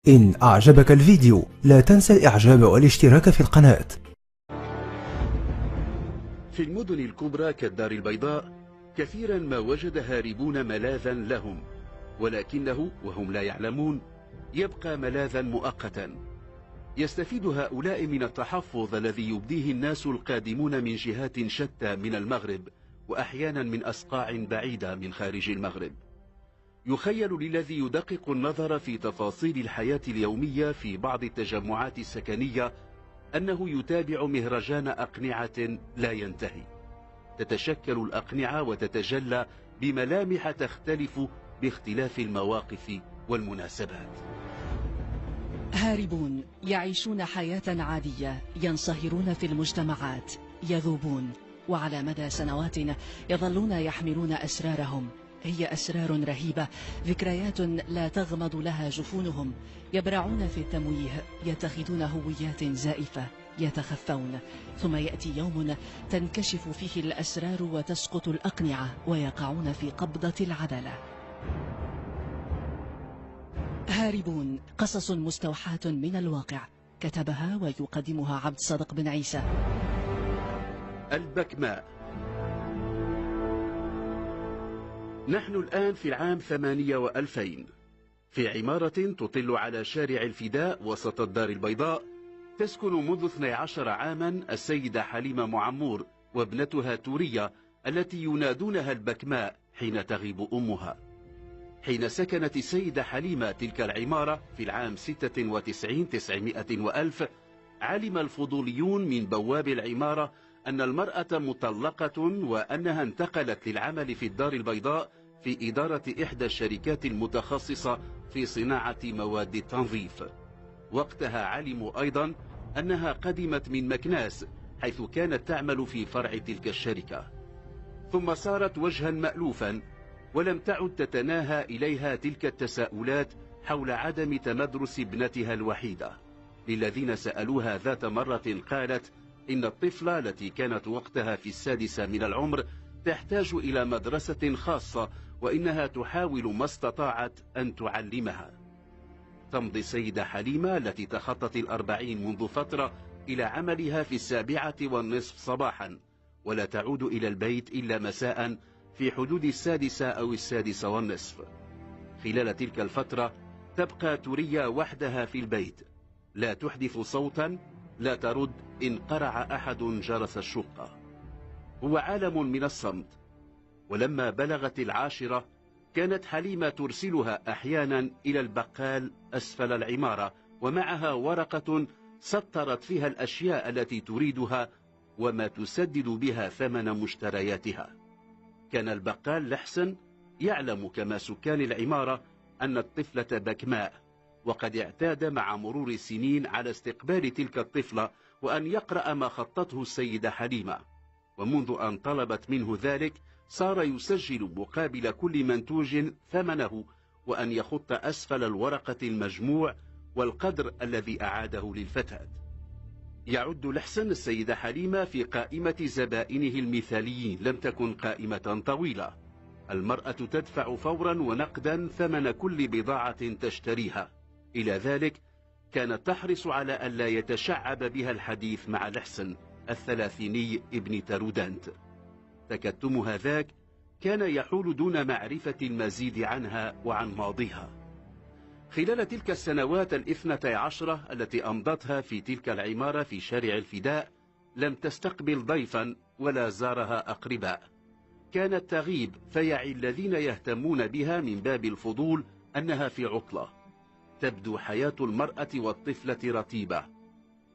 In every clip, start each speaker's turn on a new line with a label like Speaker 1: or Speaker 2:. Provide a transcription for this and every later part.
Speaker 1: إن أعجبك الفيديو لا تنسى الإعجاب والاشتراك في القناة.
Speaker 2: في المدن الكبرى كالدار البيضاء كثيرا ما وجد هاربون ملاذا لهم، ولكنه وهم لا يعلمون يبقى ملاذا مؤقتا. يستفيد هؤلاء من التحفظ الذي يبديه الناس القادمون من جهات شتى من المغرب، وأحيانا من أصقاع بعيدة من خارج المغرب. يخيل للذي يدقق النظر في تفاصيل الحياة اليومية في بعض التجمعات السكنية أنه يتابع مهرجان أقنعة لا ينتهي. تتشكل الأقنعة وتتجلى بملامح تختلف باختلاف المواقف والمناسبات.
Speaker 3: هاربون يعيشون حياة عادية، ينصهرون في المجتمعات، يذوبون، وعلى مدى سنوات يظلون يحملون أسرارهم. هي أسرار رهيبة، ذكريات لا تغمض لها جفونهم. يبرعون في التمويه، يتخذون هويات زائفة، يتخفون. ثم يأتي يوم تنكشف فيه الأسرار وتسقط الأقنعة ويقعون في قبضة العدالة. هاربون، قصص مستوحاة من الواقع، كتبها ويقدمها عبد صادق بن عيسى.
Speaker 2: البكماء. نحن الآن في العام 8 و2000 في عمارة تطل على شارع الفداء وسط الدار البيضاء. تسكن منذ 12 عاما السيدة حليمة معمور وابنتها تورية التي ينادونها البكماء حين تغيب أمها. حين سكنت السيدة حليمة تلك العمارة في العام 96 900 و1000 علم الفضوليون من بواب العمارة أن المرأة مطلقة وأنها انتقلت للعمل في الدار البيضاء في إدارة إحدى الشركات المتخصصة في صناعة مواد التنظيف. وقتها علموا أيضا أنها قدمت من مكناس حيث كانت تعمل في فرع تلك الشركة، ثم صارت وجها مألوفا، ولم تعد تتناهى إليها تلك التساؤلات حول عدم تمدرس ابنتها الوحيدة. للذين سألوها ذات مرة قالت إن الطفلة التي كانت وقتها في 6 من العمر تحتاج إلى مدرسة خاصة، وإنها تحاول ما استطاعت أن تعلمها. تمضي السيدة حليمة التي تخطت 40 منذ فترة إلى عملها في 7:30 صباحا، ولا تعود إلى البيت إلا مساء في حدود 6 أو 6:30. خلال تلك الفترة تبقى تورية وحدها في البيت، لا تحدث صوتا، لا ترد إن قرع أحد جرس الشقة. هو عالم من الصمت. ولما بلغت 10 كانت حليمة ترسلها أحيانا إلى البقال أسفل العمارة، ومعها ورقة سطرت فيها الأشياء التي تريدها وما تسدد بها ثمن مشترياتها. كان البقال لحسن يعلم كما سكان العمارة أن الطفلة بكماء، وقد اعتاد مع مرور السنين على استقبال تلك الطفلة وأن يقرأ ما خطته السيدة حليمة. ومنذ أن طلبت منه ذلك صار يسجل مقابل كل منتوج ثمنه، وأن يخط أسفل الورقة المجموع والقدر الذي أعاده للفتاة. يعد لحسن السيدة حليمة في قائمة زبائنه المثاليين، لم تكن قائمة طويلة. المرأة تدفع فورا ونقدا ثمن كل بضاعة تشتريها. إلى ذلك كانت تحرص على أن لا يتشعب بها الحديث مع لحسن الثلاثيني ابن ترودانت. تكتمها ذاك كان يحول دون معرفة المزيد عنها وعن ماضيها. خلال تلك السنوات 12 التي أمضتها في تلك العمارة في شارع الفداء لم تستقبل ضيفا ولا زارها أقرباء. كانت تغيب فيعي الذين يهتمون بها من باب الفضول أنها في عطلة. تبدو حياة المرأة والطفلة رتيبة.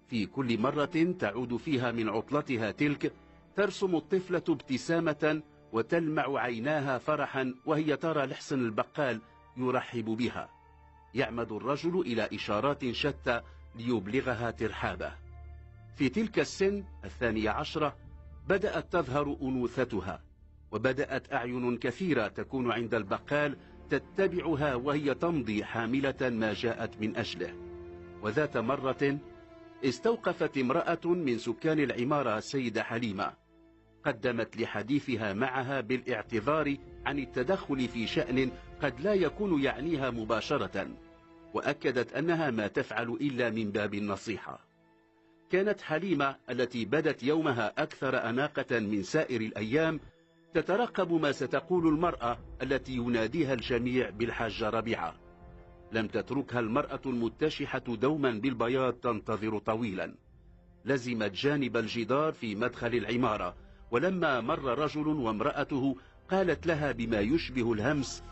Speaker 2: في كل مرة تعود فيها من عطلتها تلك ترسم الطفلة ابتسامة وتلمع عيناها فرحا وهي ترى لحسن البقال يرحب بها. يعمد الرجل إلى إشارات شتى ليبلغها ترحابه. في تلك السن 12 بدأت تظهر أنوثتها، وبدأت أعين كثيرة تكون عند البقال تتبعها وهي تمضي حاملة ما جاءت من أجله. وذات مرة استوقفت امرأة من سكان العمارة السيدة حليمة، قدمت لحديثها معها بالاعتذار عن التدخل في شأن قد لا يكون يعنيها مباشرة. وأكدت أنها ما تفعل إلا من باب النصيحة. كانت حليمة التي بدت يومها أكثر أناقة من سائر الأيام تترقب ما ستقول المرأة التي يناديها الجميع بالحاجة ربيعة. لم تتركها المرأة المتشحة دوما بالبياض تنتظر طويلا. لزمت جانب الجدار في مدخل العمارة، ولما مر رجل وامرأته قالت لها بما يشبه الهمس: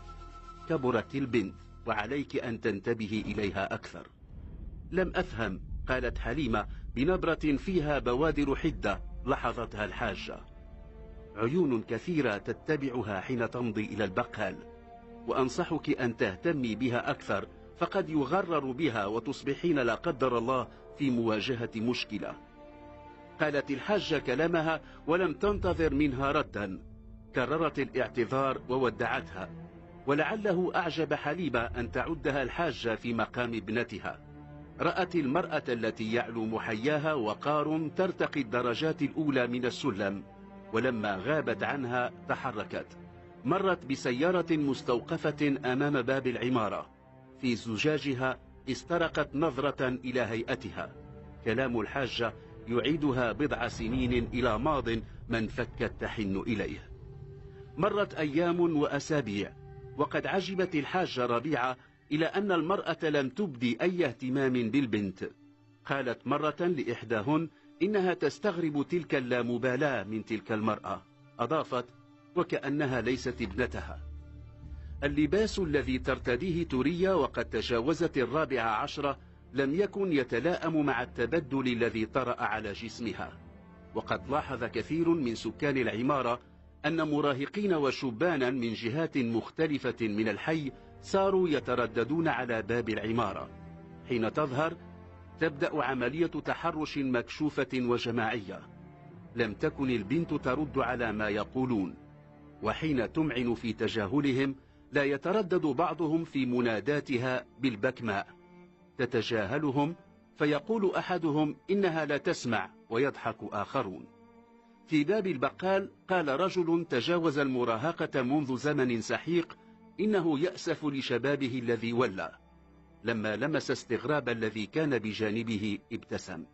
Speaker 2: كبرت البنت وعليك أن تنتبهي إليها أكثر. لم أفهم، قالت حليمة بنبرة فيها بوادر حدة لاحظتها الحاجة. عيون كثيرة تتبعها حين تمضي إلى البقال، وأنصحك أن تهتمي بها أكثر، فقد يغرر بها وتصبحين لا قدر الله في مواجهة مشكلة. قالت الحاجة كلامها ولم تنتظر منها ردا، كررت الاعتذار وودعتها، ولعله أعجب حليمة أن تعدها الحاجة في مقام ابنتها. رأت المرأة التي يعلو محياها وقار ترتقي الدرجات الأولى من السلم، ولما غابت عنها تحركت. مرت بسيارة مستوقفة أمام باب العمارة، في زجاجها استرقت نظرة إلى هيئتها. كلام الحاجة يعيدها بضع سنين إلى ماض من فكت تحن إليه. مرت أيام وأسابيع، وقد عجبت الحاجة ربيعة إلى أن المرأة لم تبدي أي اهتمام بالبنت. قالت مرة لإحداهن إنها تستغرب تلك اللامبالاة من تلك المرأة. أضافت: وكأنها ليست ابنتها. اللباس الذي ترتديه توريا وقد تجاوزت 14 لم يكن يتلائم مع التبدل الذي طرأ على جسمها. وقد لاحظ كثير من سكان العمارة أن مراهقين وشبانا من جهات مختلفة من الحي صاروا يترددون على باب العمارة. حين تظهر تبدأ عملية تحرش مكشوفة وجماعية. لم تكن البنت ترد على ما يقولون، وحين تمعن في تجاهلهم لا يتردد بعضهم في مناداتها بالبكماء. تتجاهلهم فيقول أحدهم إنها لا تسمع، ويضحك آخرون. في باب البقال قال رجل تجاوز المراهقة منذ زمن سحيق إنه يأسف لشبابه الذي ولى. لما لمس استغراب الذي كان بجانبه ابتسم.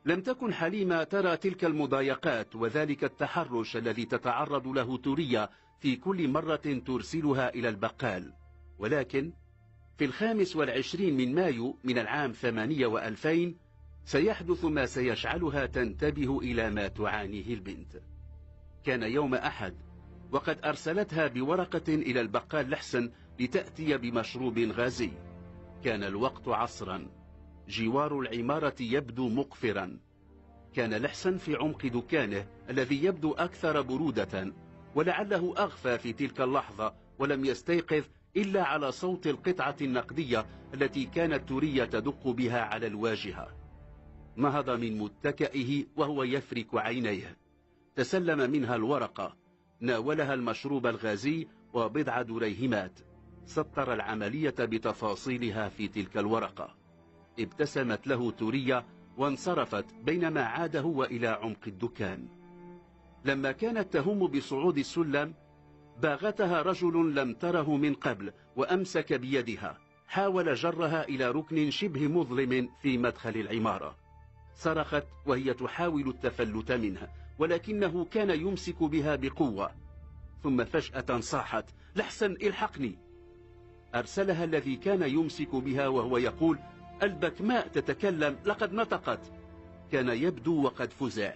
Speaker 2: لم تكن حليمة ترى تلك المضايقات وذلك التحرش الذي تتعرض له توريا في كل مرة ترسلها إلى البقال، ولكن في 25 من مايو من العام 8 و2000 سيحدث ما سيجعلها تنتبه إلى ما تعانيه البنت. كان يوم أحد، وقد أرسلتها بورقة إلى البقال لحسن لتأتي بمشروب غازي. كان الوقت عصرا، جوار العمارة يبدو مقفرا. كان لحسن في عمق دكانه الذي يبدو أكثر برودة، ولعله أغفى في تلك اللحظة ولم يستيقظ إلا على صوت القطعة النقدية التي كانت توريا تدق بها على الواجهة. نهض من متكئه وهو يفرك عينيه، تسلم منها الورقة، ناولها المشروب الغازي وبضع دريهمات. سطر العملية بتفاصيلها في تلك الورقة. ابتسمت له توريا وانصرفت، بينما عاد هو إلى عمق الدكان. لما كانت تهم بصعود السلم باغتها رجل لم تره من قبل وأمسك بيدها، حاول جرها إلى ركن شبه مظلم في مدخل العمارة. صرخت وهي تحاول التفلت منه، ولكنه كان يمسك بها بقوة. ثم فجأة صاحت: لحسن الحقني! أرسلها الذي كان يمسك بها وهو يقول: البكماء تتكلم، لقد نطقت. كان يبدو وقد فزع.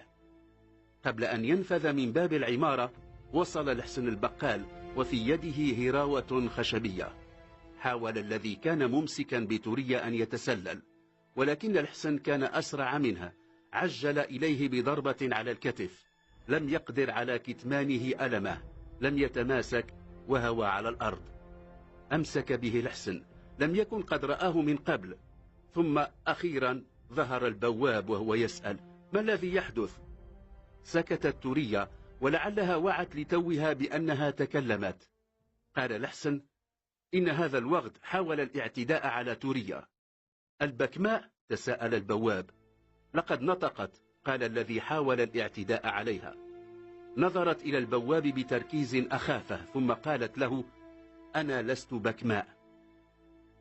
Speaker 2: قبل أن ينفذ من باب العمارة وصل لحسن البقال وفي يده هراوة خشبية. حاول الذي كان ممسكا بتوريا أن يتسلل، ولكن الحسن كان أسرع منها. عجل إليه بضربة على الكتف. لم يقدر على كتمانه ألمه، لم يتماسك وهوى على الأرض. أمسك به الحسن، لم يكن قد رآه من قبل. ثم أخيرا ظهر البواب وهو يسأل: ما الذي يحدث؟ سكتت توريا، ولعلها وعت لتوها بأنها تكلمت. قال الحسن: إن هذا الوغد حاول الاعتداء على توريا. البكماء؟ تساءل البواب. لقد نطقت، قال الذي حاول الاعتداء عليها. نظرت إلى البواب بتركيز أخافه، ثم قالت له: أنا لست بكماء.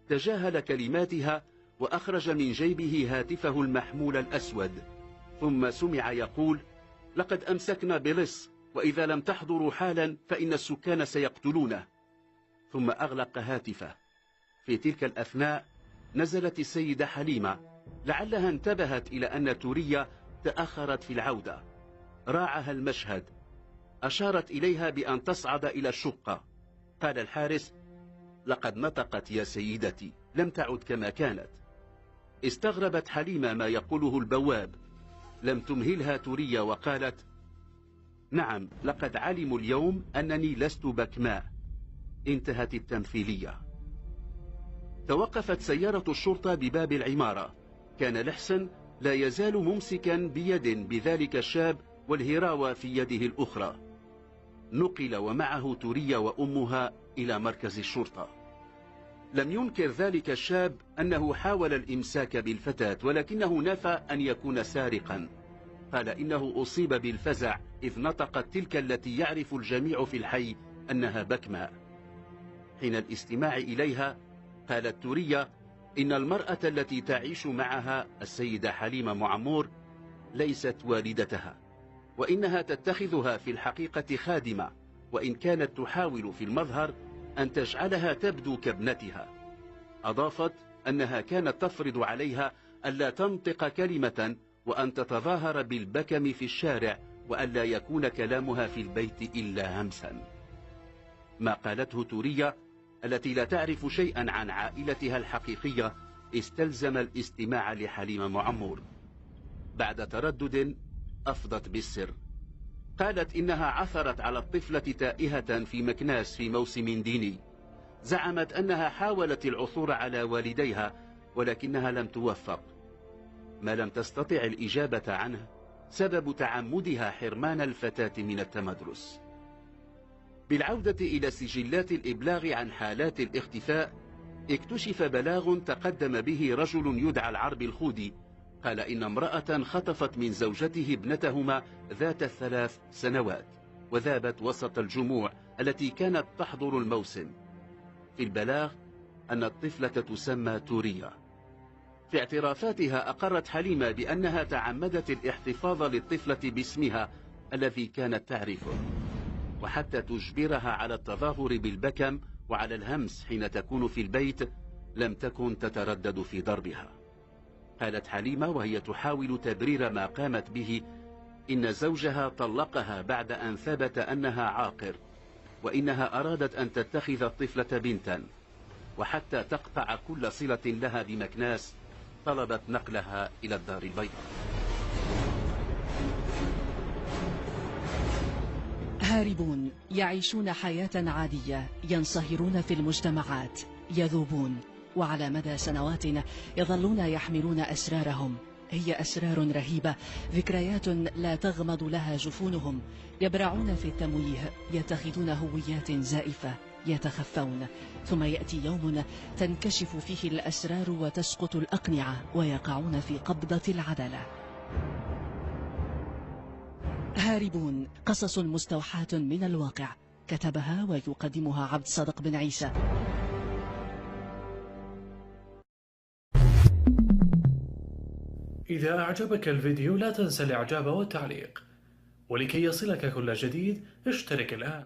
Speaker 2: تجاهل كلماتها وأخرج من جيبه هاتفه المحمول الأسود، ثم سمع يقول: لقد أمسكنا بلص، وإذا لم تحضروا حالا فإن السكان سيقتلونه. ثم أغلق هاتفه. في تلك الأثناء نزلت السيدة حليمة، لعلها انتبهت إلى أن توريا تأخرت في العودة. راعها المشهد، أشارت إليها بأن تصعد إلى الشقة. قال الحارس: لقد نطقت يا سيدتي، لم تعد كما كانت. استغربت حليمة ما يقوله البواب، لم تمهلها توريا وقالت: نعم، لقد علموا اليوم أنني لست بكماء. انتهت التمثيلية. توقفت سيارة الشرطة بباب العمارة. كان الحسن لا يزال ممسكا بيد بذلك الشاب والهراوة في يده الأخرى. نقل ومعه توريا وأمها إلى مركز الشرطة. لم ينكر ذلك الشاب أنه حاول الإمساك بالفتاة، ولكنه نفى أن يكون سارقا. قال إنه أصيب بالفزع إذ نطقت تلك التي يعرف الجميع في الحي أنها بكماء. حين الاستماع إليها قالت توريا إن المرأة التي تعيش معها السيدة حليمة معمور ليست والدتها، وإنها تتخذها في الحقيقة خادمة، وإن كانت تحاول في المظهر أن تجعلها تبدو كابنتها. أضافت أنها كانت تفرض عليها ألا تنطق كلمة، وأن تتظاهر بالبكم في الشارع، وألا يكون كلامها في البيت إلا همسا. ما قالته توريا التي لا تعرف شيئا عن عائلتها الحقيقية استلزم الاستماع لحليمة معمور. بعد تردد أفضت بالسر. قالت إنها عثرت على الطفلة تائهة في مكناس في موسم ديني. زعمت أنها حاولت العثور على والديها ولكنها لم توفق. ما لم تستطع الإجابة عنه سبب تعمدها حرمان الفتاة من التمدرس. بالعودة إلى سجلات الإبلاغ عن حالات الاختفاء، اكتشف بلاغ تقدم به رجل يدعى العربي الخودي. قال إن امرأة خطفت من زوجته ابنتهما ذات 3 سنوات وذابت وسط الجموع التي كانت تحضر الموسم. في البلاغ أن الطفلة تسمى توريا. في اعترافاتها أقرت حليمة بأنها تعمدت الاحتفاظ للطفلة باسمها الذي كانت تعرفه، وحتى تجبرها على التظاهر بالبكم وعلى الهمس حين تكون في البيت لم تكن تتردد في ضربها. قالت حليمة وهي تحاول تبرير ما قامت به إن زوجها طلقها بعد أن ثبت أنها عاقر، وإنها أرادت أن تتخذ الطفلة بنتا، وحتى تقطع كل صلة لها بمكناس طلبت نقلها إلى الدار البيضاء.
Speaker 3: هاربون يعيشون حياة عادية، ينصهرون في المجتمعات، يذوبون، وعلى مدى سنوات يظلون يحملون أسرارهم. هي أسرار رهيبة، ذكريات لا تغمض لها جفونهم. يبرعون في التمويه، يتخذون هويات زائفة، يتخفون. ثم يأتي يوم تنكشف فيه الأسرار وتسقط الأقنعة، ويقعون في قبضة العدالة. هاربون، قصص مستوحاة من الواقع، كتبها ويقدمها عبد الصادق بن عيسى.
Speaker 4: إذا أعجبك الفيديو لا تنسى الإعجاب والتعليق، ولكي يصلك كل جديد اشترك الآن.